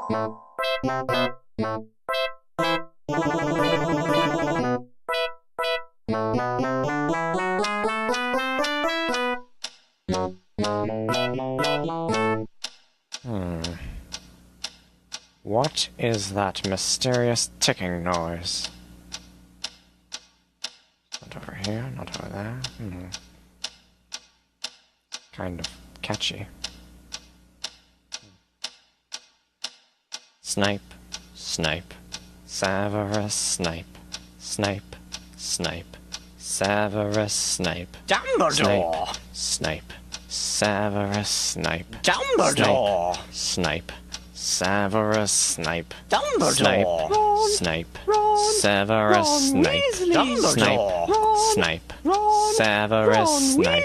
What is that mysterious ticking noise? Not over here, not over there. Kind of catchy. Snape, Snape, Severus Snape, Snape, Snape, Severus Snape. Dumbledore! Snape, Severus Snape. Dumbledore! Snape, Severus Snape. Dumbledore! Snape, Severus Snape. Dumbledore! Snape, Severus Snape.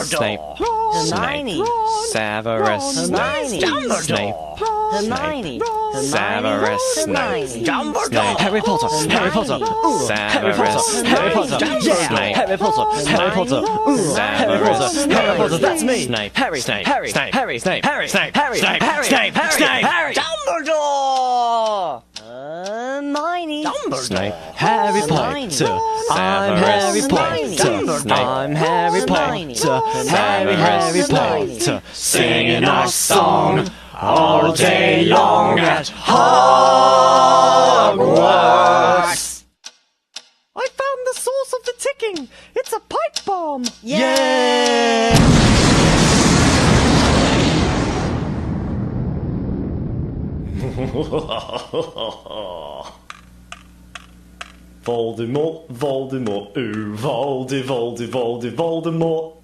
Snape, Hermione! Severus Snape. Snape, Hermione! Severus Snape. Dumbledore! Harry Potter! Harry Potter! Harry Potter! Harry Potter! Yeah! Harry Potter! Harry Potter! Harry Potter! Harry Potter! That's me! Snape, Harry! Snape, Harry! Snape, Harry! Snape, Harry! Snape, Harry! Snape, Harry! Snape, Harry! Snape, Harry! Dumbledore! Hermione! Snape, Harry Potter! I'm Harry Potter! I'm Harry Potter! Harry Potter! Singing our song all day long at Hogwarts! I found the source of the ticking! It's a pipe bomb! Yeah! Voldemort, Voldemort, ooh, Voldemort.